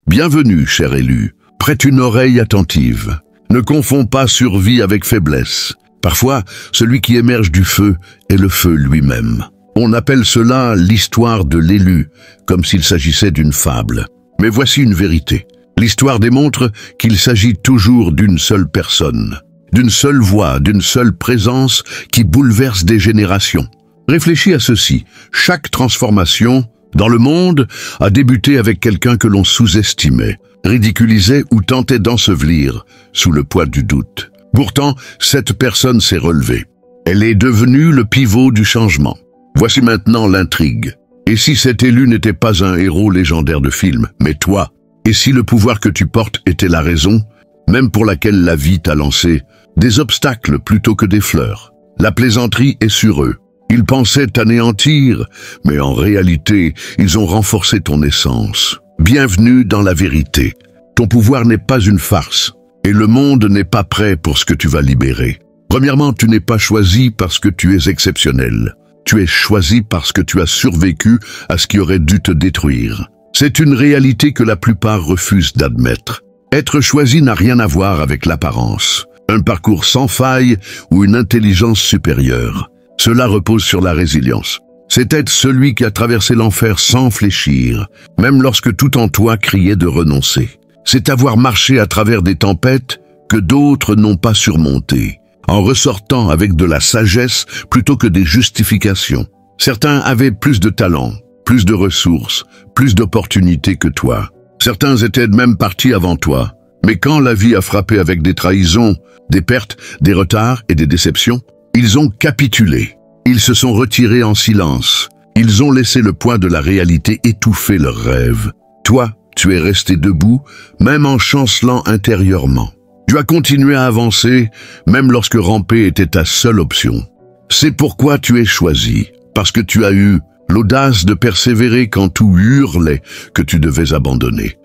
Bienvenue, cher élu. Prête une oreille attentive. Ne confonds pas survie avec faiblesse. Parfois, celui qui émerge du feu est le feu lui-même. On appelle cela l'histoire de l'élu, comme s'il s'agissait d'une fable. Mais voici une vérité. L'histoire démontre qu'il s'agit toujours d'une seule personne, d'une seule voix, d'une seule présence qui bouleverse des générations. Réfléchis à ceci. Chaque transformation dans le monde a débuté avec quelqu'un que l'on sous-estimait, ridiculisait ou tentait d'ensevelir sous le poids du doute. Pourtant, cette personne s'est relevée. Elle est devenue le pivot du changement. Voici maintenant l'intrigue. Et si cet élu n'était pas un héros légendaire de film, mais toi? Et si le pouvoir que tu portes était la raison, même pour laquelle la vie t'a lancé des obstacles plutôt que des fleurs? La plaisanterie est sur eux. Ils pensaient t'anéantir, mais en réalité, ils ont renforcé ton essence. Bienvenue dans la vérité. Ton pouvoir n'est pas une farce, et le monde n'est pas prêt pour ce que tu vas libérer. Premièrement, tu n'es pas choisi parce que tu es exceptionnel. Tu es choisi parce que tu as survécu à ce qui aurait dû te détruire. C'est une réalité que la plupart refusent d'admettre. Être choisi n'a rien à voir avec l'apparence, un parcours sans faille ou une intelligence supérieure. Cela repose sur la résilience. C'est être celui qui a traversé l'enfer sans fléchir, même lorsque tout en toi criait de renoncer. C'est avoir marché à travers des tempêtes que d'autres n'ont pas surmontées, en ressortant avec de la sagesse plutôt que des justifications. Certains avaient plus de talent, plus de ressources, plus d'opportunités que toi. Certains étaient même partis avant toi. Mais quand la vie a frappé avec des trahisons, des pertes, des retards et des déceptions, ils ont capitulé. Ils se sont retirés en silence. Ils ont laissé le poids de la réalité étouffer leurs rêves. Toi, tu es resté debout, même en chancelant intérieurement. Tu as continué à avancer, même lorsque ramper était ta seule option. C'est pourquoi tu es choisi, parce que tu as eu l'audace de persévérer quand tout hurlait que tu devais abandonner.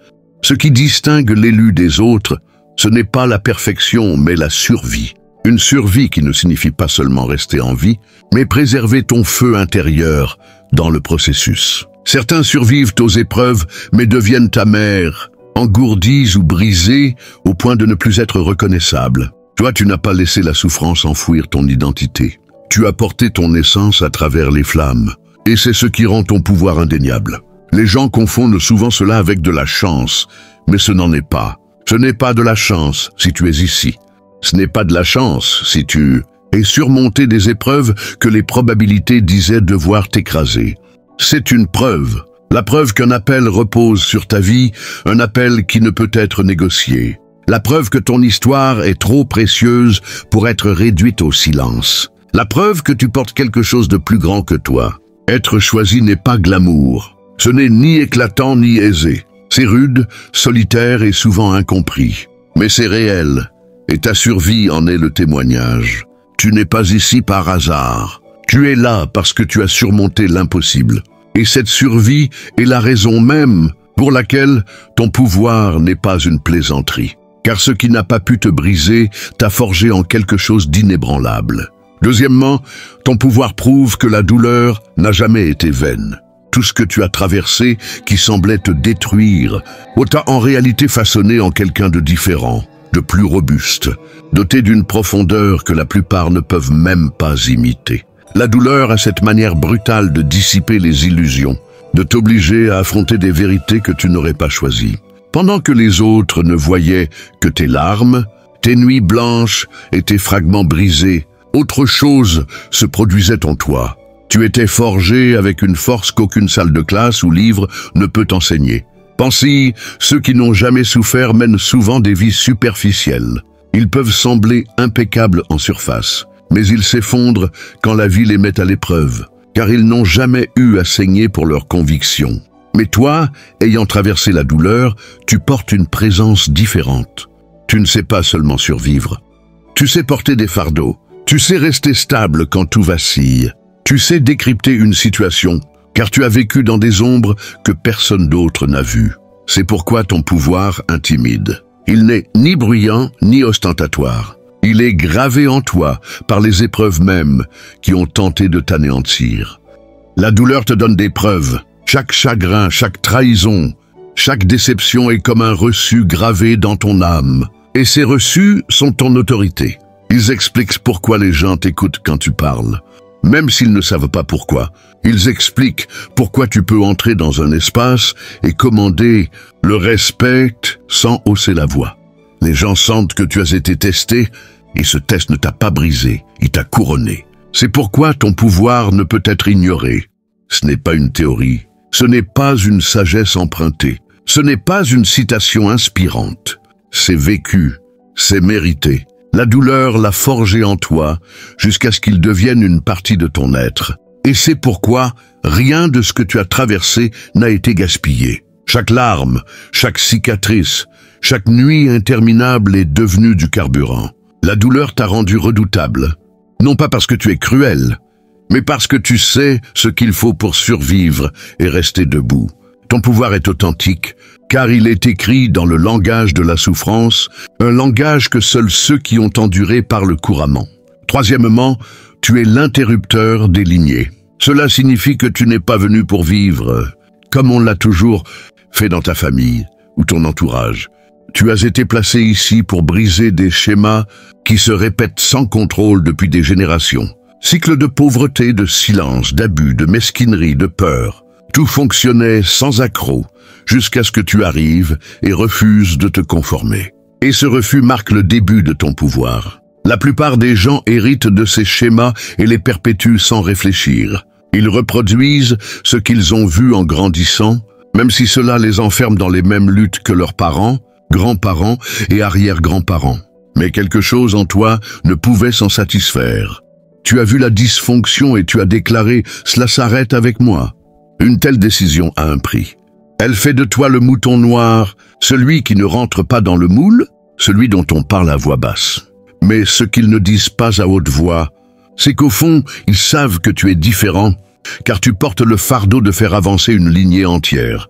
Ce qui distingue l'élu des autres, ce n'est pas la perfection, mais la survie. Une survie qui ne signifie pas seulement rester en vie, mais préserver ton feu intérieur dans le processus. Certains survivent aux épreuves, mais deviennent amers, engourdis ou brisés au point de ne plus être reconnaissables. Toi, tu n'as pas laissé la souffrance enfouir ton identité. Tu as porté ton essence à travers les flammes, et c'est ce qui rend ton pouvoir indéniable. Les gens confondent souvent cela avec de la chance, mais ce n'en est pas. Ce n'est pas de la chance si tu es ici. Ce n'est pas de la chance si tu es surmonté des épreuves que les probabilités disaient devoir t'écraser. C'est une preuve. La preuve qu'un appel repose sur ta vie, un appel qui ne peut être négocié. La preuve que ton histoire est trop précieuse pour être réduite au silence. La preuve que tu portes quelque chose de plus grand que toi. Être choisi n'est pas glamour. Ce n'est ni éclatant ni aisé. C'est rude, solitaire et souvent incompris. Mais c'est réel. Et ta survie en est le témoignage. Tu n'es pas ici par hasard. Tu es là parce que tu as surmonté l'impossible. Et cette survie est la raison même pour laquelle ton pouvoir n'est pas une plaisanterie. Car ce qui n'a pas pu te briser t'a forgé en quelque chose d'inébranlable. Deuxièmement, ton pouvoir prouve que la douleur n'a jamais été vaine. Tout ce que tu as traversé qui semblait te détruire t'a en réalité façonné en quelqu'un de différent, de plus robuste, doté d'une profondeur que la plupart ne peuvent même pas imiter. La douleur a cette manière brutale de dissiper les illusions, de t'obliger à affronter des vérités que tu n'aurais pas choisies. Pendant que les autres ne voyaient que tes larmes, tes nuits blanches et tes fragments brisés, autre chose se produisait en toi. Tu étais forgé avec une force qu'aucune salle de classe ou livre ne peut enseigner. Pensez, ceux qui n'ont jamais souffert mènent souvent des vies superficielles. Ils peuvent sembler impeccables en surface, mais ils s'effondrent quand la vie les met à l'épreuve, car ils n'ont jamais eu à saigner pour leurs convictions. Mais toi, ayant traversé la douleur, tu portes une présence différente. Tu ne sais pas seulement survivre. Tu sais porter des fardeaux. Tu sais rester stable quand tout vacille. Tu sais décrypter une situation, car tu as vécu dans des ombres que personne d'autre n'a vues. C'est pourquoi ton pouvoir intimide. Il n'est ni bruyant ni ostentatoire. Il est gravé en toi par les épreuves mêmes qui ont tenté de t'anéantir. La douleur te donne des preuves. Chaque chagrin, chaque trahison Chaque déception est comme un reçu gravé dans ton âme. Et ces reçus sont ton autorité. Ils expliquent pourquoi les gens t'écoutent quand tu parles. Même s'ils ne savent pas pourquoi, ils expliquent pourquoi tu peux entrer dans un espace et commander le respect sans hausser la voix. Les gens sentent que tu as été testé et ce test ne t'a pas brisé, il t'a couronné. C'est pourquoi ton pouvoir ne peut être ignoré. Ce n'est pas une théorie, ce n'est pas une sagesse empruntée, ce n'est pas une citation inspirante. C'est vécu, c'est mérité. La douleur l'a forgé en toi jusqu'à ce qu'il devienne une partie de ton être. Et c'est pourquoi rien de ce que tu as traversé n'a été gaspillé. Chaque larme, chaque cicatrice, chaque nuit interminable est devenue du carburant. La douleur t'a rendu redoutable. Non pas parce que tu es cruel, mais parce que tu sais ce qu'il faut pour survivre et rester debout. Ton pouvoir est authentique, car il est écrit dans le langage de la souffrance, un langage que seuls ceux qui ont enduré parlent couramment. Troisièmement, tu es l'interrupteur des lignées. Cela signifie que tu n'es pas venu pour vivre, comme on l'a toujours fait dans ta famille ou ton entourage. Tu as été placé ici pour briser des schémas qui se répètent sans contrôle depuis des générations. Cycle de pauvreté, de silence, d'abus, de mesquinerie, de peur. Tout fonctionnait sans accroc, jusqu'à ce que tu arrives et refuses de te conformer. Et ce refus marque le début de ton pouvoir. La plupart des gens héritent de ces schémas et les perpétuent sans réfléchir. Ils reproduisent ce qu'ils ont vu en grandissant, même si cela les enferme dans les mêmes luttes que leurs parents, grands-parents et arrière-grands-parents. Mais quelque chose en toi ne pouvait s'en satisfaire. Tu as vu la dysfonction et tu as déclaré « Cela s'arrête avec moi ». Une telle décision a un prix. Elle fait de toi le mouton noir, celui qui ne rentre pas dans le moule, celui dont on parle à voix basse. Mais ce qu'ils ne disent pas à haute voix, c'est qu'au fond, ils savent que tu es différent, car tu portes le fardeau de faire avancer une lignée entière.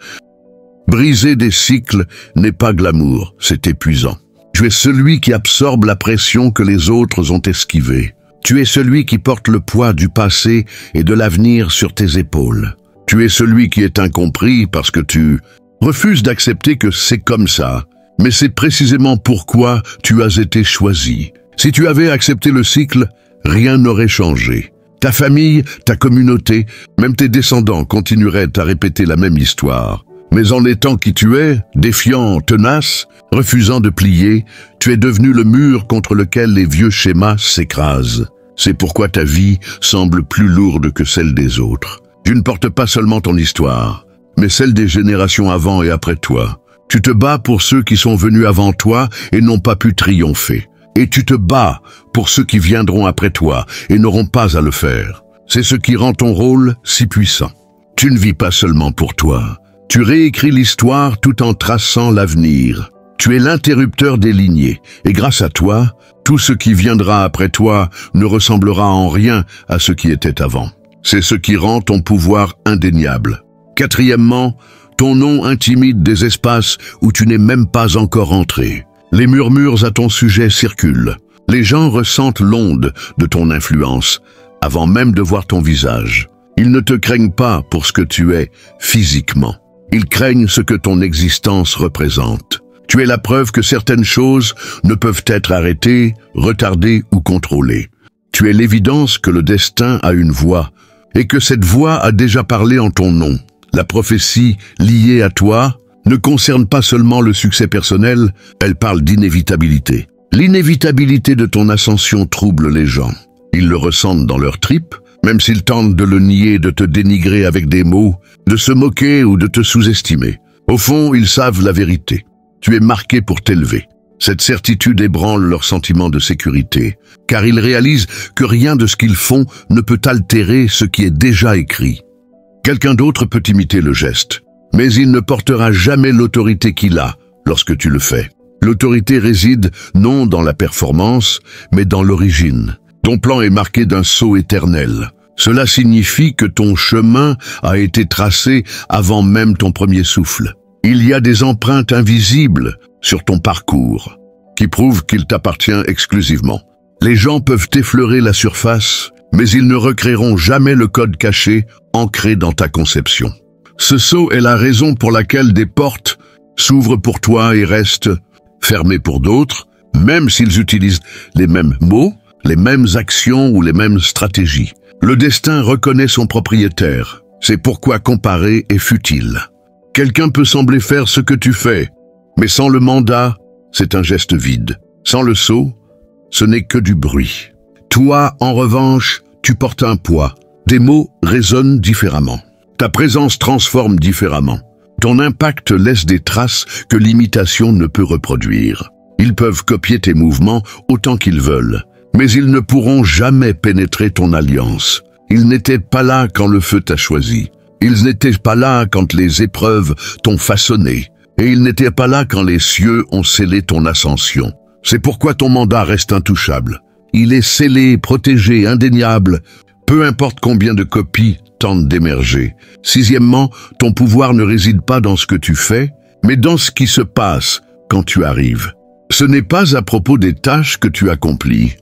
Briser des cycles n'est pas glamour, c'est épuisant. Tu es celui qui absorbe la pression que les autres ont esquivée. Tu es celui qui porte le poids du passé et de l'avenir sur tes épaules. Tu es celui qui est incompris parce que tu refuses d'accepter que c'est comme ça. Mais c'est précisément pourquoi tu as été choisi. Si tu avais accepté le cycle, rien n'aurait changé. Ta famille, ta communauté, même tes descendants continueraient à répéter la même histoire. Mais en étant qui tu es, défiant, tenace, refusant de plier, tu es devenu le mur contre lequel les vieux schémas s'écrasent. C'est pourquoi ta vie semble plus lourde que celle des autres. Tu ne portes pas seulement ton histoire, mais celle des générations avant et après toi. Tu te bats pour ceux qui sont venus avant toi et n'ont pas pu triompher. Et tu te bats pour ceux qui viendront après toi et n'auront pas à le faire. C'est ce qui rend ton rôle si puissant. Tu ne vis pas seulement pour toi. Tu réécris l'histoire tout en traçant l'avenir. Tu es l'interrupteur des lignées, et grâce à toi, tout ce qui viendra après toi ne ressemblera en rien à ce qui était avant. C'est ce qui rend ton pouvoir indéniable. Quatrièmement, ton nom intimide des espaces où tu n'es même pas encore entré. Les murmures à ton sujet circulent. Les gens ressentent l'onde de ton influence, avant même de voir ton visage. Ils ne te craignent pas pour ce que tu es physiquement. Ils craignent ce que ton existence représente. Tu es la preuve que certaines choses ne peuvent être arrêtées, retardées ou contrôlées. Tu es l'évidence que le destin a une voix, et que cette voix a déjà parlé en ton nom. La prophétie liée à toi ne concerne pas seulement le succès personnel, elle parle d'inévitabilité. L'inévitabilité de ton ascension trouble les gens. Ils le ressentent dans leurs tripes, même s'ils tentent de le nier, de te dénigrer avec des mots, de se moquer ou de te sous-estimer. Au fond, ils savent la vérité. Tu es marqué pour t'élever. Cette certitude ébranle leur sentiment de sécurité, car ils réalisent que rien de ce qu'ils font ne peut altérer ce qui est déjà écrit. Quelqu'un d'autre peut imiter le geste, mais il ne portera jamais l'autorité qu'il a lorsque tu le fais. L'autorité réside non dans la performance, mais dans l'origine. Ton plan est marqué d'un sceau éternel. Cela signifie que ton chemin a été tracé avant même ton premier souffle. Il y a des empreintes invisibles sur ton parcours qui prouvent qu'il t'appartient exclusivement. Les gens peuvent effleurer la surface, mais ils ne recréeront jamais le code caché ancré dans ta conception. Ce sceau est la raison pour laquelle des portes s'ouvrent pour toi et restent fermés pour d'autres, même s'ils utilisent les mêmes mots, les mêmes actions ou les mêmes stratégies. Le destin reconnaît son propriétaire. C'est pourquoi comparer est futile. Quelqu'un peut sembler faire ce que tu fais, mais sans le mandat, c'est un geste vide. Sans le sceau, ce n'est que du bruit. Toi, en revanche, tu portes un poids. Des mots résonnent différemment. Ta présence transforme différemment. Ton impact laisse des traces que l'imitation ne peut reproduire. Ils peuvent copier tes mouvements autant qu'ils veulent, mais ils ne pourront jamais pénétrer ton alliance. Ils n'étaient pas là quand le feu t'a choisi. Ils n'étaient pas là quand les épreuves t'ont façonné. Et ils n'étaient pas là quand les cieux ont scellé ton ascension. C'est pourquoi ton mandat reste intouchable. Il est scellé, protégé, indéniable, peu importe combien de copies tentent d'émerger. Sixièmement, ton pouvoir ne réside pas dans ce que tu fais, mais dans ce qui se passe quand tu arrives. Ce n'est pas à propos des tâches que tu accomplis,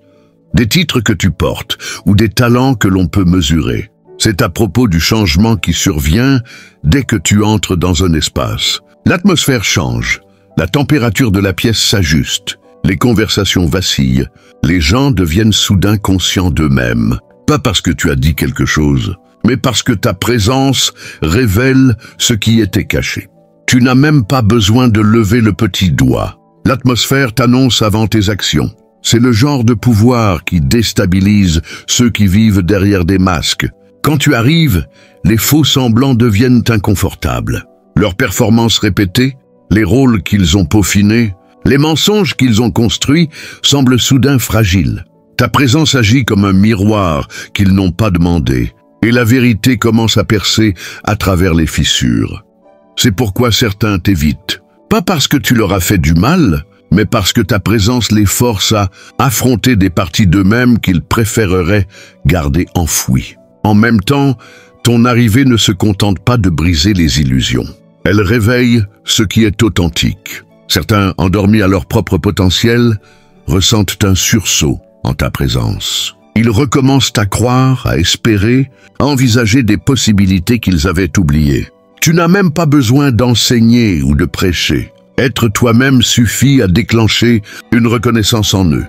des titres que tu portes ou des talents que l'on peut mesurer. C'est à propos du changement qui survient dès que tu entres dans un espace. L'atmosphère change, la température de la pièce s'ajuste, les conversations vacillent, les gens deviennent soudain conscients d'eux-mêmes. Pas parce que tu as dit quelque chose, mais parce que ta présence révèle ce qui était caché. Tu n'as même pas besoin de lever le petit doigt. L'atmosphère t'annonce avant tes actions. C'est le genre de pouvoir qui déstabilise ceux qui vivent derrière des masques. Quand tu arrives, les faux semblants deviennent inconfortables. Leurs performances répétées, les rôles qu'ils ont peaufinés, les mensonges qu'ils ont construits semblent soudain fragiles. Ta présence agit comme un miroir qu'ils n'ont pas demandé, et la vérité commence à percer à travers les fissures. C'est pourquoi certains t'évitent. Pas parce que tu leur as fait du mal, mais parce que ta présence les force à affronter des parties d'eux-mêmes qu'ils préféreraient garder enfouies. En même temps, ton arrivée ne se contente pas de briser les illusions. Elle réveille ce qui est authentique. Certains, endormis à leur propre potentiel, ressentent un sursaut en ta présence. Ils recommencent à croire, à espérer, à envisager des possibilités qu'ils avaient oubliées. Tu n'as même pas besoin d'enseigner ou de prêcher. Être toi-même suffit à déclencher une reconnaissance en eux.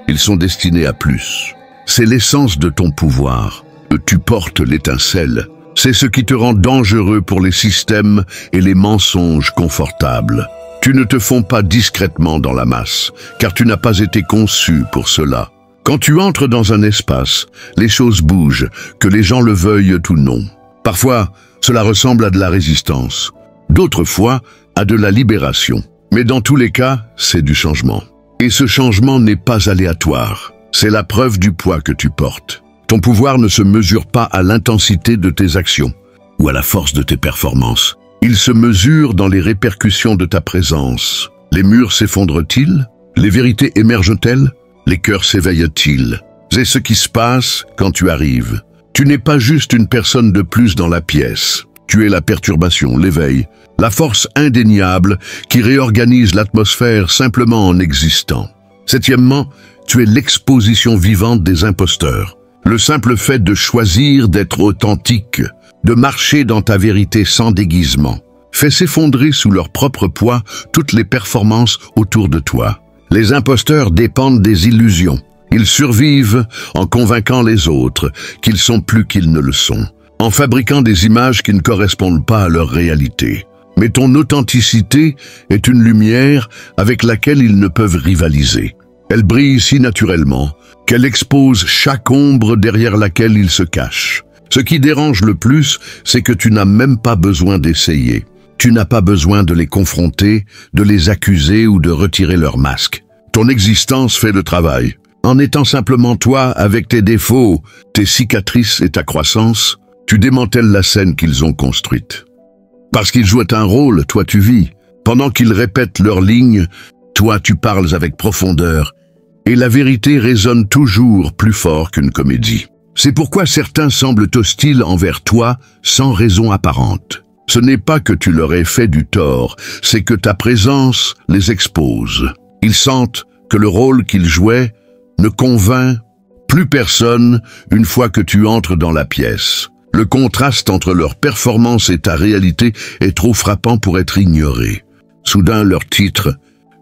Ils sont destinés à plus. C'est l'essence de ton pouvoir. Tu portes l'étincelle. C'est ce qui te rend dangereux pour les systèmes et les mensonges confortables. Tu ne te fonds pas discrètement dans la masse, car tu n'as pas été conçu pour cela. Quand tu entres dans un espace, les choses bougent, que les gens le veuillent ou non. Parfois, cela ressemble à de la résistance. D'autres fois, à de la libération. Mais dans tous les cas, c'est du changement. Et ce changement n'est pas aléatoire. C'est la preuve du poids que tu portes. Ton pouvoir ne se mesure pas à l'intensité de tes actions ou à la force de tes performances. Il se mesure dans les répercussions de ta présence. Les murs s'effondrent-ils? Les vérités émergent-elles? Les cœurs s'éveillent-ils? C'est ce qui se passe quand tu arrives. Tu n'es pas juste une personne de plus dans la pièce. Tu es la perturbation, l'éveil, la force indéniable qui réorganise l'atmosphère simplement en existant. Septièmement, tu es l'exposition vivante des imposteurs. Le simple fait de choisir d'être authentique, de marcher dans ta vérité sans déguisement, fait s'effondrer sous leur propre poids toutes les performances autour de toi. Les imposteurs dépendent des illusions. Ils survivent en convainquant les autres qu'ils sont plus qu'ils ne le sont, en fabriquant des images qui ne correspondent pas à leur réalité. Mais ton authenticité est une lumière avec laquelle ils ne peuvent rivaliser. Elle brille si naturellement qu'elle expose chaque ombre derrière laquelle ils se cachent. Ce qui dérange le plus, c'est que tu n'as même pas besoin d'essayer. Tu n'as pas besoin de les confronter, de les accuser ou de retirer leur masque. Ton existence fait le travail. En étant simplement toi, avec tes défauts, tes cicatrices et ta croissance, tu démantèles la scène qu'ils ont construite. Parce qu'ils jouent un rôle, toi tu vis. Pendant qu'ils répètent leurs lignes, toi tu parles avec profondeur. Et la vérité résonne toujours plus fort qu'une comédie. C'est pourquoi certains semblent hostiles envers toi sans raison apparente. Ce n'est pas que tu leur aies fait du tort, c'est que ta présence les expose. Ils sentent que le rôle qu'ils jouaient ne convainc plus personne une fois que tu entres dans la pièce. Le contraste entre leur performance et ta réalité est trop frappant pour être ignoré. Soudain, leur titre,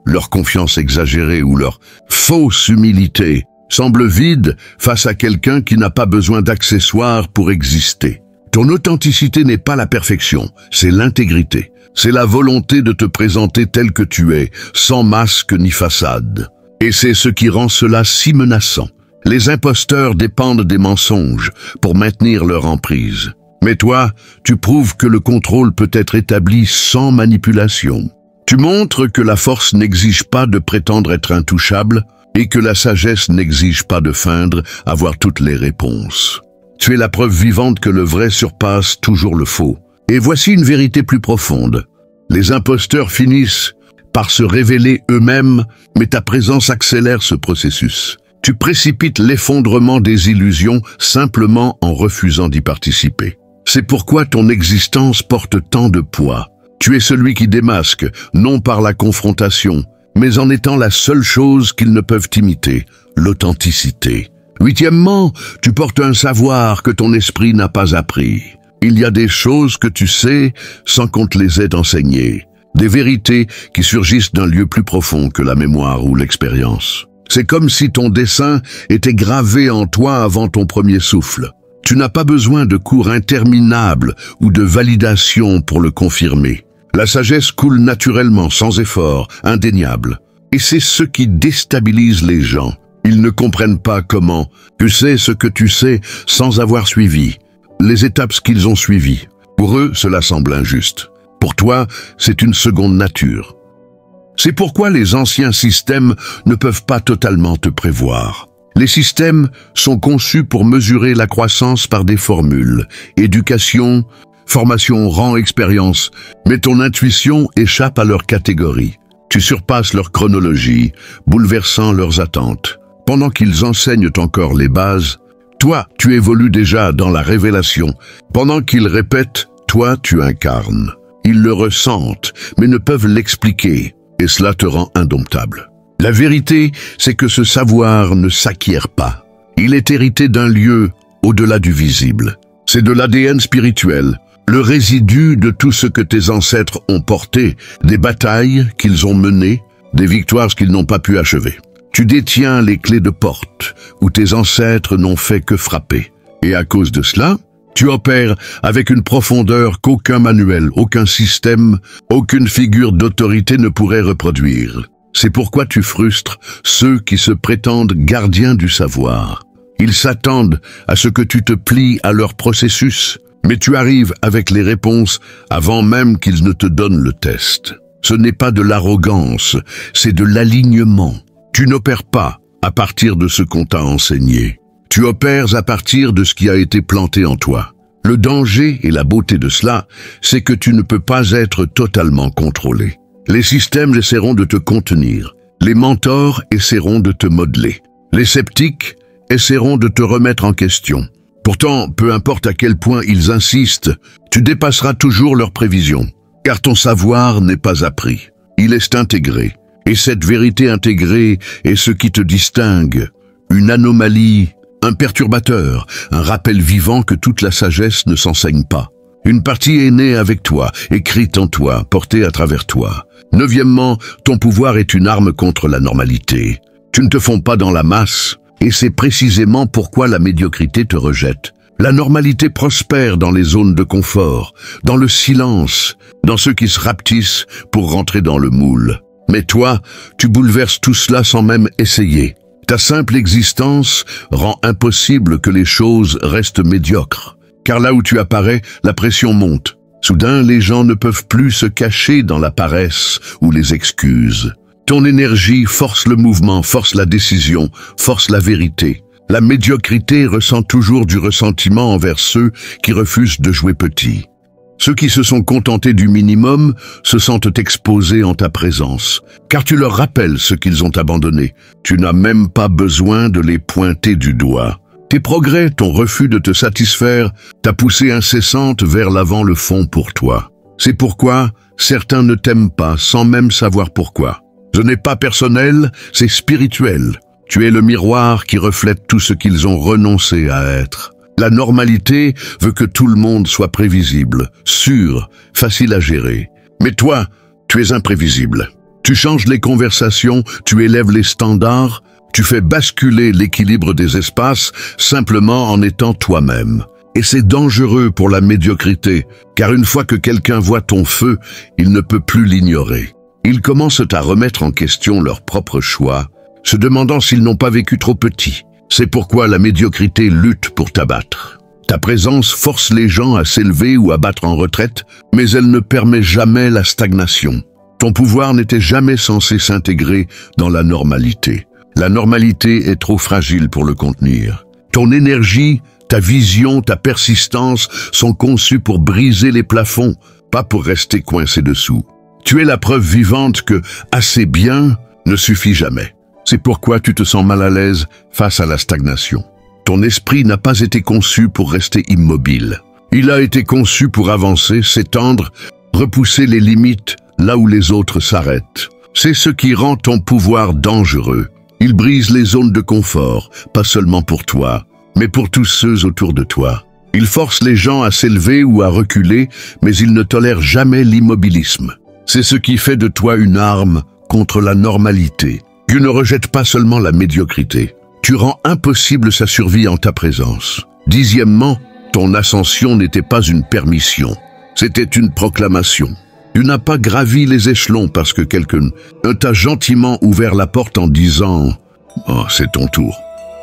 leur confiance exagérée ou leur fausse humilité semble vide face à quelqu'un qui n'a pas besoin d'accessoires pour exister. Ton authenticité n'est pas la perfection, c'est l'intégrité. C'est la volonté de te présenter tel que tu es, sans masque ni façade. Et c'est ce qui rend cela si menaçant. Les imposteurs dépendent des mensonges pour maintenir leur emprise. Mais toi, tu prouves que le contrôle peut être établi sans manipulation. Tu montres que la force n'exige pas de prétendre être intouchable et que la sagesse n'exige pas de feindre avoir toutes les réponses. Tu es la preuve vivante que le vrai surpasse toujours le faux. Et voici une vérité plus profonde. Les imposteurs finissent par se révéler eux-mêmes, mais ta présence accélère ce processus. Tu précipites l'effondrement des illusions simplement en refusant d'y participer. C'est pourquoi ton existence porte tant de poids. Tu es celui qui démasque, non par la confrontation, mais en étant la seule chose qu'ils ne peuvent imiter, l'authenticité. Huitièmement, tu portes un savoir que ton esprit n'a pas appris. Il y a des choses que tu sais sans qu'on te les ait enseignées. Des vérités qui surgissent d'un lieu plus profond que la mémoire ou l'expérience. C'est comme si ton dessein était gravé en toi avant ton premier souffle. Tu n'as pas besoin de cours interminables ou de validation pour le confirmer. La sagesse coule naturellement, sans effort, indéniable. Et c'est ce qui déstabilise les gens. Ils ne comprennent pas comment. Tu sais ce que tu sais sans avoir suivi les étapes qu'ils ont suivies. Pour eux, cela semble injuste. Pour toi, c'est une seconde nature. C'est pourquoi les anciens systèmes ne peuvent pas totalement te prévoir. Les systèmes sont conçus pour mesurer la croissance par des formules. Éducation, formation, rang, expérience. Mais ton intuition échappe à leur catégorie. Tu surpasses leur chronologie, bouleversant leurs attentes. Pendant qu'ils enseignent encore les bases, toi, tu évolues déjà dans la révélation. Pendant qu'ils répètent, toi, tu incarnes. Ils le ressentent, mais ne peuvent l'expliquer, et cela te rend indomptable. La vérité, c'est que ce savoir ne s'acquiert pas. Il est hérité d'un lieu au-delà du visible. C'est de l'ADN spirituel, le résidu de tout ce que tes ancêtres ont porté, des batailles qu'ils ont menées, des victoires qu'ils n'ont pas pu achever. Tu détiens les clés de porte où tes ancêtres n'ont fait que frapper. Et à cause de cela, tu opères avec une profondeur qu'aucun manuel, aucun système, aucune figure d'autorité ne pourrait reproduire. C'est pourquoi tu frustres ceux qui se prétendent gardiens du savoir. Ils s'attendent à ce que tu te plies à leur processus, mais tu arrives avec les réponses avant même qu'ils ne te donnent le test. Ce n'est pas de l'arrogance, c'est de l'alignement. Tu n'opères pas à partir de ce qu'on t'a enseigné. Tu opères à partir de ce qui a été planté en toi. Le danger et la beauté de cela, c'est que tu ne peux pas être totalement contrôlé. Les systèmes essaieront de te contenir. Les mentors essaieront de te modeler. Les sceptiques essaieront de te remettre en question. Pourtant, peu importe à quel point ils insistent, tu dépasseras toujours leurs prévisions. Car ton savoir n'est pas appris. Il est intégré. Et cette vérité intégrée est ce qui te distingue. Une anomalie, un perturbateur, un rappel vivant que toute la sagesse ne s'enseigne pas. Une partie est née avec toi, écrite en toi, portée à travers toi. Neuvièmement, ton pouvoir est une arme contre la normalité. Tu ne te fonds pas dans la masse, et c'est précisément pourquoi la médiocrité te rejette. La normalité prospère dans les zones de confort, dans le silence, dans ceux qui se rapetissent pour rentrer dans le moule. Mais toi, tu bouleverses tout cela sans même essayer. Ta simple existence rend impossible que les choses restent médiocres. Car là où tu apparais, la pression monte. Soudain, les gens ne peuvent plus se cacher dans la paresse ou les excuses. Ton énergie force le mouvement, force la décision, force la vérité. La médiocrité ressent toujours du ressentiment envers ceux qui refusent de jouer petit. Ceux qui se sont contentés du minimum se sentent exposés en ta présence, car tu leur rappelles ce qu'ils ont abandonné. Tu n'as même pas besoin de les pointer du doigt. Tes progrès, ton refus de te satisfaire, ta poussée incessante vers l'avant le font pour toi. C'est pourquoi certains ne t'aiment pas sans même savoir pourquoi. Ce n'est pas personnel, c'est spirituel. Tu es le miroir qui reflète tout ce qu'ils ont renoncé à être. La normalité veut que tout le monde soit prévisible, sûr, facile à gérer. Mais toi, Tu es imprévisible. Tu changes les conversations, tu élèves les standards, tu fais basculer l'équilibre des espaces simplement en étant toi-même. Et c'est dangereux pour la médiocrité, car une fois que quelqu'un voit ton feu, il ne peut plus l'ignorer. Ils commencent à remettre en question leurs propres choix, se demandant s'ils n'ont pas vécu trop petit. C'est pourquoi la médiocrité lutte pour t'abattre. Ta présence force les gens à s'élever ou à battre en retraite, mais elle ne permet jamais la stagnation. Ton pouvoir n'était jamais censé s'intégrer dans la normalité. La normalité est trop fragile pour le contenir. Ton énergie, ta vision, ta persistance sont conçues pour briser les plafonds, pas pour rester coincés dessous. Tu es la preuve vivante que « assez bien » ne suffit jamais. C'est pourquoi tu te sens mal à l'aise face à la stagnation. Ton esprit n'a pas été conçu pour rester immobile. Il a été conçu pour avancer, s'étendre, repousser les limites là où les autres s'arrêtent. C'est ce qui rend ton pouvoir dangereux. Il brise les zones de confort, pas seulement pour toi, mais pour tous ceux autour de toi. Il force les gens à s'élever ou à reculer, mais il ne tolère jamais l'immobilisme. C'est ce qui fait de toi une arme contre la normalité. Tu ne rejettes pas seulement la médiocrité. Tu rends impossible sa survie en ta présence. Dixièmement, ton ascension n'était pas une permission. C'était une proclamation. Tu n'as pas gravi les échelons parce que quelqu'un t'a gentiment ouvert la porte en disant « Oh, c'est ton tour ».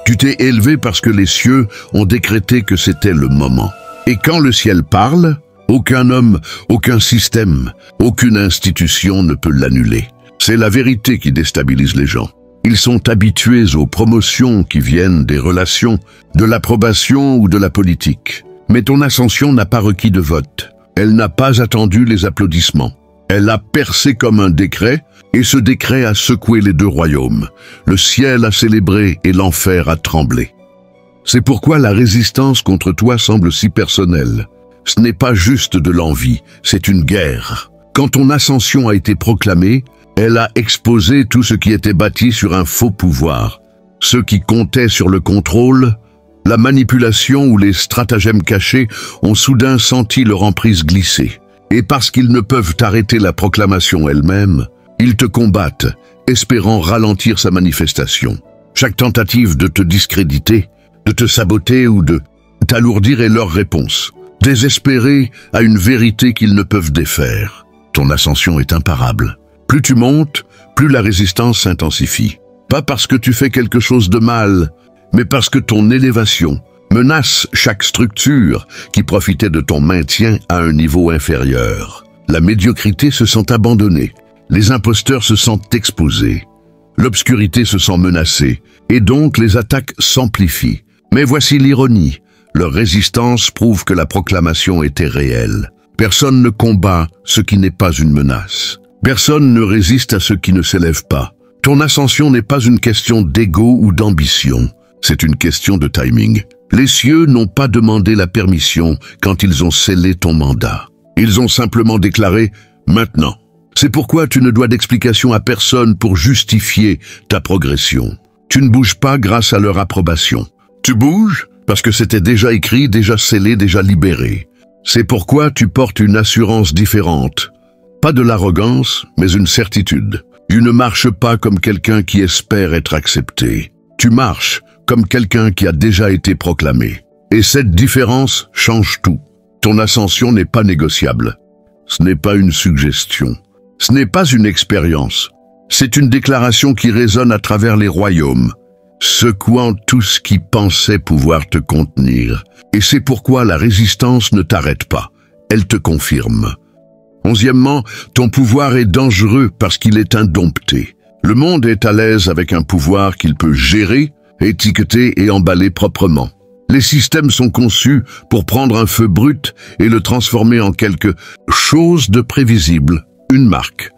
Tu t'es élevé parce que les cieux ont décrété que c'était le moment. Et quand le ciel parle, aucun homme, aucun système, aucune institution ne peut l'annuler. C'est la vérité qui déstabilise les gens. Ils sont habitués aux promotions qui viennent des relations, de l'approbation ou de la politique. Mais ton ascension n'a pas requis de vote. Elle n'a pas attendu les applaudissements. Elle a percé comme un décret, et ce décret a secoué les deux royaumes. Le ciel a célébré et l'enfer a tremblé. C'est pourquoi la résistance contre toi semble si personnelle. Ce n'est pas juste de l'envie, c'est une guerre. Quand ton ascension a été proclamée, elle a exposé tout ce qui était bâti sur un faux pouvoir. Ceux qui comptaient sur le contrôle, la manipulation ou les stratagèmes cachés ont soudain senti leur emprise glisser. Et parce qu'ils ne peuvent arrêter la proclamation elle-même, ils te combattent, espérant ralentir sa manifestation. Chaque tentative de te discréditer, de te saboter ou de t'alourdir est leur réponse. Désespérés à une vérité qu'ils ne peuvent défaire. Ton ascension est imparable. Plus tu montes, plus la résistance s'intensifie. Pas parce que tu fais quelque chose de mal, mais parce que ton élévation menace chaque structure qui profitait de ton maintien à un niveau inférieur. La médiocrité se sent abandonnée, les imposteurs se sentent exposés, l'obscurité se sent menacée, et donc les attaques s'amplifient. Mais voici l'ironie, leur résistance prouve que la proclamation était réelle. Personne ne combat ce qui n'est pas une menace. Personne ne résiste à ce qui ne s'élève pas. Ton ascension n'est pas une question d'ego ou d'ambition, c'est une question de timing. Les cieux n'ont pas demandé la permission quand ils ont scellé ton mandat. Ils ont simplement déclaré « maintenant ». C'est pourquoi tu ne dois d'explication à personne pour justifier ta progression. Tu ne bouges pas grâce à leur approbation. Tu bouges parce que c'était déjà écrit, déjà scellé, déjà libéré. C'est pourquoi tu portes une assurance différente. Pas de l'arrogance, mais une certitude. Tu ne marches pas comme quelqu'un qui espère être accepté. Tu marches comme quelqu'un qui a déjà été proclamé. Et cette différence change tout. Ton ascension n'est pas négociable. Ce n'est pas une suggestion. Ce n'est pas une expérience. C'est une déclaration qui résonne à travers les royaumes, secouant tout ce qui pensait pouvoir te contenir. Et c'est pourquoi la résistance ne t'arrête pas. Elle te confirme. 11e, ton pouvoir est dangereux parce qu'il est indompté. Le monde est à l'aise avec un pouvoir qu'il peut gérer, étiqueter et emballer proprement. Les systèmes sont conçus pour prendre un feu brut et le transformer en quelque chose de prévisible, une marque,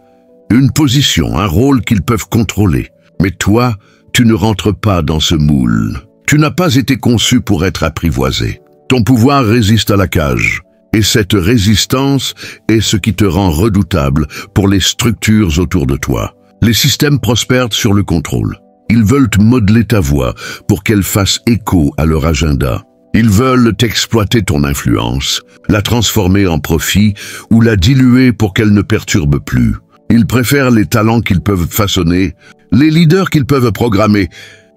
une position, un rôle qu'ils peuvent contrôler. Mais toi, tu ne rentres pas dans ce moule. Tu n'as pas été conçu pour être apprivoisé. Ton pouvoir résiste à la cage. Et cette résistance est ce qui te rend redoutable pour les structures autour de toi. Les systèmes prospèrent sur le contrôle. Ils veulent modeler ta voix pour qu'elle fasse écho à leur agenda. Ils veulent t'exploiter ton influence, la transformer en profit ou la diluer pour qu'elle ne perturbe plus. Ils préfèrent les talents qu'ils peuvent façonner, les leaders qu'ils peuvent programmer,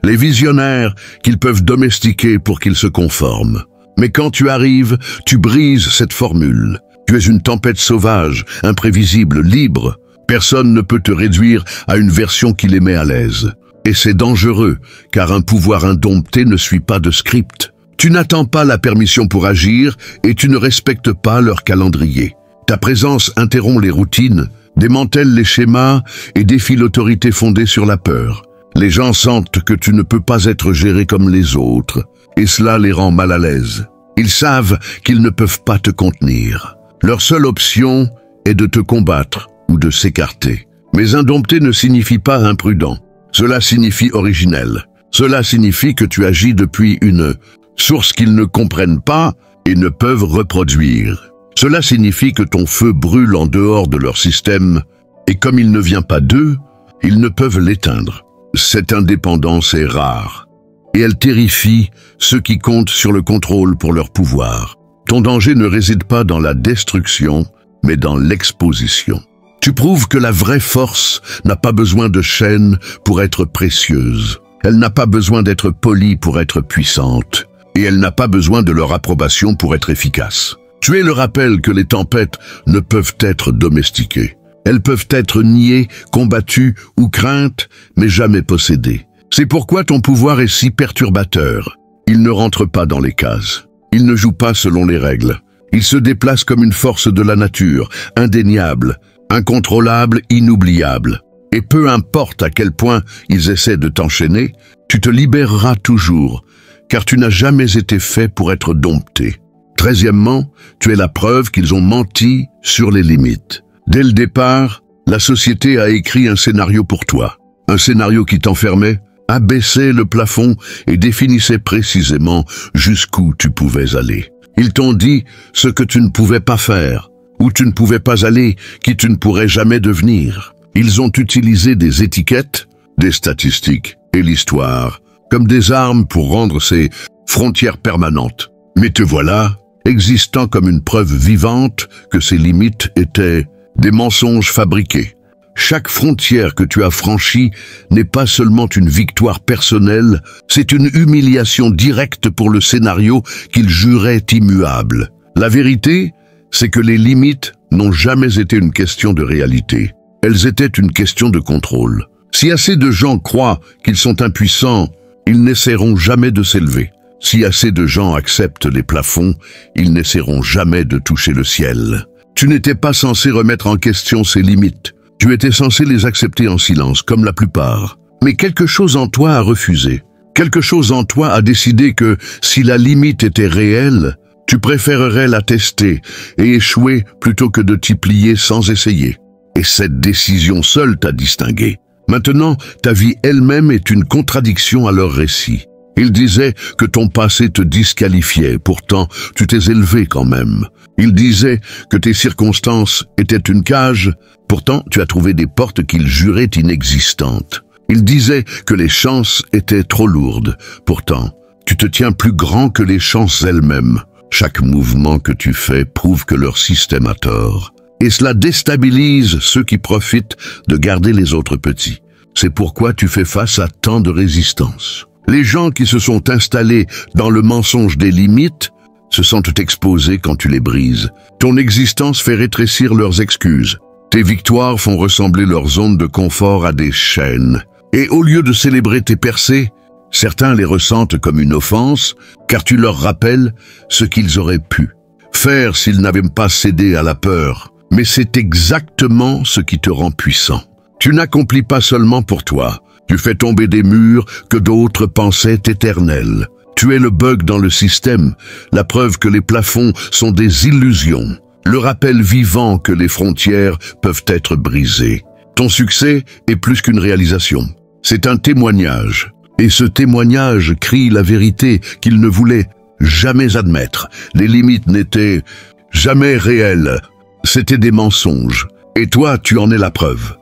les visionnaires qu'ils peuvent domestiquer pour qu'ils se conforment. Mais quand tu arrives, tu brises cette formule. Tu es une tempête sauvage, imprévisible, libre. Personne ne peut te réduire à une version qui les met à l'aise. Et c'est dangereux, car un pouvoir indompté ne suit pas de script. Tu n'attends pas la permission pour agir et tu ne respectes pas leur calendrier. Ta présence interrompt les routines, démantèle les schémas et défie l'autorité fondée sur la peur. Les gens sentent que tu ne peux pas être géré comme les autres, et cela les rend mal à l'aise. Ils savent qu'ils ne peuvent pas te contenir. Leur seule option est de te combattre ou de s'écarter. Mais indompté ne signifie pas imprudent. Cela signifie originel. Cela signifie que tu agis depuis une source qu'ils ne comprennent pas et ne peuvent reproduire. Cela signifie que ton feu brûle en dehors de leur système, et comme il ne vient pas d'eux, ils ne peuvent l'éteindre. Cette indépendance est rare, et elle terrifie ceux qui comptent sur le contrôle pour leur pouvoir. Ton danger ne réside pas dans la destruction, mais dans l'exposition. Tu prouves que la vraie force n'a pas besoin de chaînes pour être précieuse. Elle n'a pas besoin d'être polie pour être puissante, et elle n'a pas besoin de leur approbation pour être efficace. Tu es le rappel que les tempêtes ne peuvent être domestiquées. Elles peuvent être niées, combattues ou craintes, mais jamais possédées. C'est pourquoi ton pouvoir est si perturbateur. Il ne rentre pas dans les cases. Il ne joue pas selon les règles. Il se déplace comme une force de la nature, indéniable, incontrôlable, inoubliable. Et peu importe à quel point ils essaient de t'enchaîner, tu te libéreras toujours, car tu n'as jamais été fait pour être dompté. 13e, tu es la preuve qu'ils ont menti sur les limites. Dès le départ, la société a écrit un scénario pour toi. Un scénario qui t'enfermait, abaissait le plafond et définissait précisément jusqu'où tu pouvais aller. Ils t'ont dit ce que tu ne pouvais pas faire, où tu ne pouvais pas aller, qui tu ne pourrais jamais devenir. Ils ont utilisé des étiquettes, des statistiques et l'histoire comme des armes pour rendre ces frontières permanentes. Mais te voilà, existant comme une preuve vivante que ces limites étaient des mensonges fabriqués. Chaque frontière que tu as franchie n'est pas seulement une victoire personnelle, c'est une humiliation directe pour le scénario qu'ils juraient immuable. La vérité, c'est que les limites n'ont jamais été une question de réalité. Elles étaient une question de contrôle. Si assez de gens croient qu'ils sont impuissants, ils n'essaieront jamais de s'élever. Si assez de gens acceptent les plafonds, ils n'essaieront jamais de toucher le ciel. Tu n'étais pas censé remettre en question ces limites. Tu étais censé les accepter en silence, comme la plupart. Mais quelque chose en toi a refusé. Quelque chose en toi a décidé que, si la limite était réelle, tu préférerais la tester et échouer plutôt que de t'y plier sans essayer. Et cette décision seule t'a distingué. Maintenant, ta vie elle-même est une contradiction à leur récit. Ils disaient que ton passé te disqualifiait, pourtant tu t'es élevé quand même. Ils disaient que tes circonstances étaient une cage, pourtant tu as trouvé des portes qu'ils juraient inexistantes. Ils disaient que les chances étaient trop lourdes, pourtant tu te tiens plus grand que les chances elles-mêmes. Chaque mouvement que tu fais prouve que leur système a tort. Et cela déstabilise ceux qui profitent de garder les autres petits. C'est pourquoi tu fais face à tant de résistance. Les gens qui se sont installés dans le mensonge des limites se sentent exposés quand tu les brises. Ton existence fait rétrécir leurs excuses. Tes victoires font ressembler leurs zones de confort à des chaînes. Et au lieu de célébrer tes percées, certains les ressentent comme une offense, car tu leur rappelles ce qu'ils auraient pu faire s'ils n'avaient pas cédé à la peur. Mais c'est exactement ce qui te rend puissant. Tu n'accomplis pas seulement pour toi. Tu fais tomber des murs que d'autres pensaient éternels. Tu es le bug dans le système, la preuve que les plafonds sont des illusions, le rappel vivant que les frontières peuvent être brisées. Ton succès est plus qu'une réalisation. C'est un témoignage. Et ce témoignage crie la vérité qu'ils ne voulaient jamais admettre. Les limites n'étaient jamais réelles. C'étaient des mensonges. Et toi, tu en es la preuve.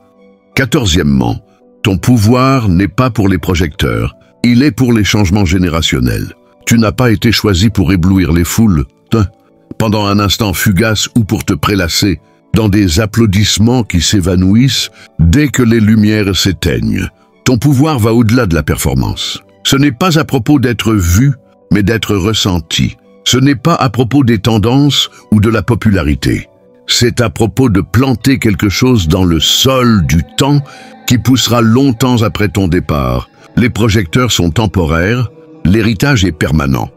14e, ton pouvoir n'est pas pour les projecteurs, il est pour les changements générationnels. Tu n'as pas été choisi pour éblouir les foules, pendant un instant fugace ou pour te prélasser. dans des applaudissements qui s'évanouissent dès que les lumières s'éteignent. Ton pouvoir va au-delà de la performance. Ce n'est pas à propos d'être vu, mais d'être ressenti. Ce n'est pas à propos des tendances ou de la popularité. C'est à propos de planter quelque chose dans le sol du temps qui poussera longtemps après ton départ. Les projecteurs sont temporaires, l'héritage est permanent.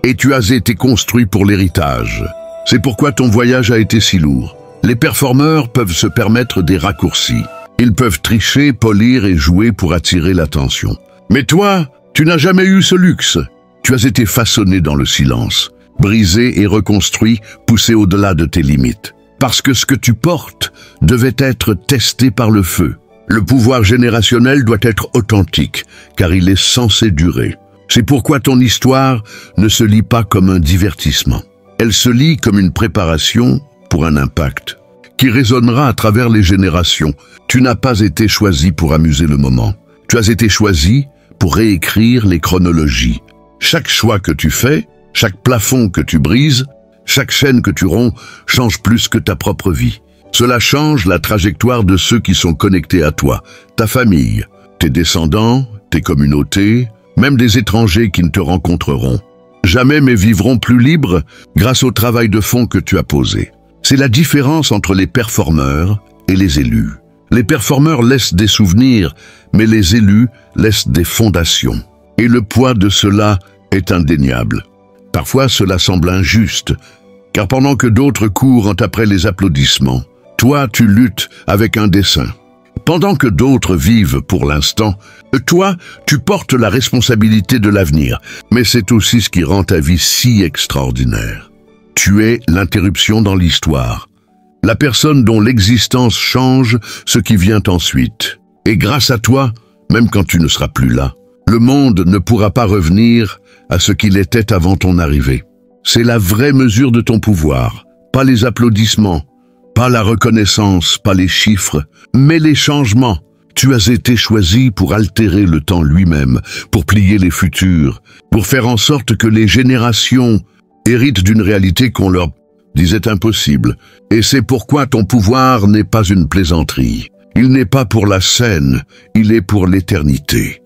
Et tu as été construit pour l'héritage. C'est pourquoi ton voyage a été si lourd. Les performeurs peuvent se permettre des raccourcis. Ils peuvent tricher, polir et jouer pour attirer l'attention. Mais toi, tu n'as jamais eu ce luxe. Tu as été façonné dans le silence, brisé et reconstruit, poussé au-delà de tes limites. Parce que ce que tu portes devait être testé par le feu. Le pouvoir générationnel doit être authentique, car il est censé durer. C'est pourquoi ton histoire ne se lit pas comme un divertissement. Elle se lit comme une préparation pour un impact, qui résonnera à travers les générations. Tu n'as pas été choisi pour amuser le moment. Tu as été choisi pour réécrire les chronologies. Chaque choix que tu fais, chaque plafond que tu brises, chaque chaîne que tu romps change plus que ta propre vie. Cela change la trajectoire de ceux qui sont connectés à toi, ta famille, tes descendants, tes communautés, même des étrangers qui ne te rencontreront jamais mais vivront plus libres grâce au travail de fond que tu as posé. C'est la différence entre les performeurs et les élus. Les performeurs laissent des souvenirs, mais les élus laissent des fondations. Et le poids de cela est indéniable. Parfois, cela semble injuste, car pendant que d'autres courent après les applaudissements, toi, tu luttes avec un dessein. Pendant que d'autres vivent pour l'instant, toi, tu portes la responsabilité de l'avenir. Mais c'est aussi ce qui rend ta vie si extraordinaire. Tu es l'interruption dans l'histoire. La personne dont l'existence change ce qui vient ensuite. Et grâce à toi, même quand tu ne seras plus là, le monde ne pourra pas revenir à ce qu'il était avant ton arrivée. C'est la vraie mesure de ton pouvoir, pas les applaudissements, pas la reconnaissance, pas les chiffres, mais les changements. Tu as été choisi pour altérer le temps lui-même, pour plier les futurs, pour faire en sorte que les générations héritent d'une réalité qu'on leur disait impossible. Et c'est pourquoi ton pouvoir n'est pas une plaisanterie. Il n'est pas pour la scène, il est pour l'éternité.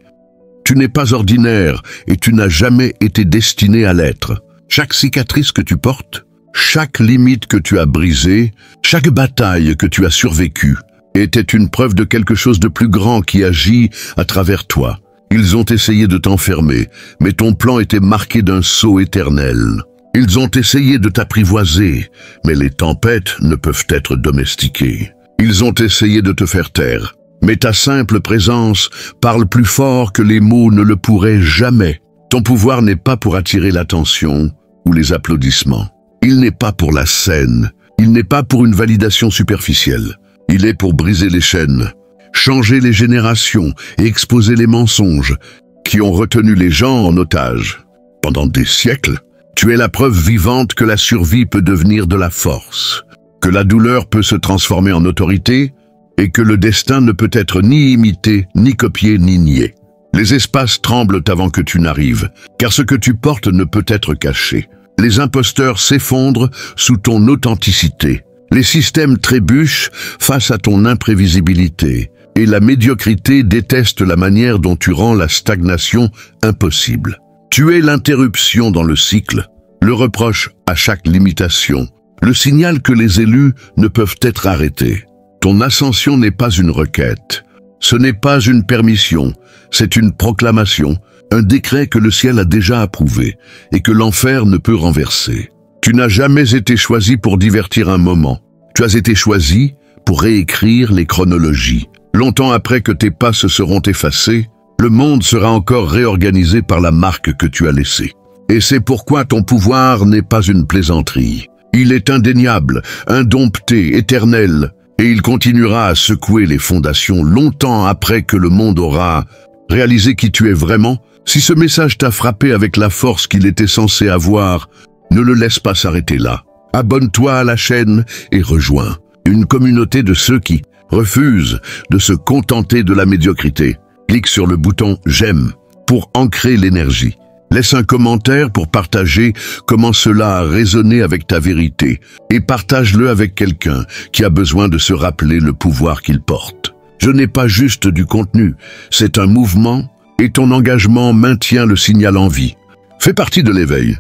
Tu n'es pas ordinaire et tu n'as jamais été destiné à l'être. Chaque cicatrice que tu portes, chaque limite que tu as brisée, chaque bataille que tu as survécue, était une preuve de quelque chose de plus grand qui agit à travers toi. Ils ont essayé de t'enfermer, mais ton plan était marqué d'un sceau éternel. Ils ont essayé de t'apprivoiser, mais les tempêtes ne peuvent être domestiquées. Ils ont essayé de te faire taire, mais ta simple présence parle plus fort que les mots ne le pourraient jamais. Ton pouvoir n'est pas pour attirer l'attention ou les applaudissements. Il n'est pas pour la scène, il n'est pas pour une validation superficielle. Il est pour briser les chaînes, changer les générations et exposer les mensonges qui ont retenu les gens en otage. Pendant des siècles, tu es la preuve vivante que la survie peut devenir de la force, que la douleur peut se transformer en autorité et que le destin ne peut être ni imité, ni copié, ni nié. Les espaces tremblent avant que tu n'arrives, car ce que tu portes ne peut être caché. Les imposteurs s'effondrent sous ton authenticité. Les systèmes trébuchent face à ton imprévisibilité, et la médiocrité déteste la manière dont tu rends la stagnation impossible. Tu es l'interruption dans le cycle, le reproche à chaque limitation, le signal que les élus ne peuvent être arrêtés. Ton ascension n'est pas une requête, ce n'est pas une permission, c'est une proclamation, un décret que le ciel a déjà approuvé et que l'enfer ne peut renverser. Tu n'as jamais été choisi pour divertir un moment. Tu as été choisi pour réécrire les chronologies. Longtemps après que tes pas se seront effacés, le monde sera encore réorganisé par la marque que tu as laissée. Et c'est pourquoi ton pouvoir n'est pas une plaisanterie. Il est indéniable, indompté, éternel, et il continuera à secouer les fondations longtemps après que le monde aura réalisé qui tu es vraiment. Si ce message t'a frappé avec la force qu'il était censé avoir, ne le laisse pas s'arrêter là. Abonne-toi à la chaîne et rejoins une communauté de ceux qui refusent de se contenter de la médiocrité. Clique sur le bouton « J'aime » pour ancrer l'énergie. Laisse un commentaire pour partager comment cela a résonné avec ta vérité et partage-le avec quelqu'un qui a besoin de se rappeler le pouvoir qu'il porte. Je n'ai pas juste du contenu, c'est un mouvement et ton engagement maintient le signal en vie. Fais partie de l'éveil.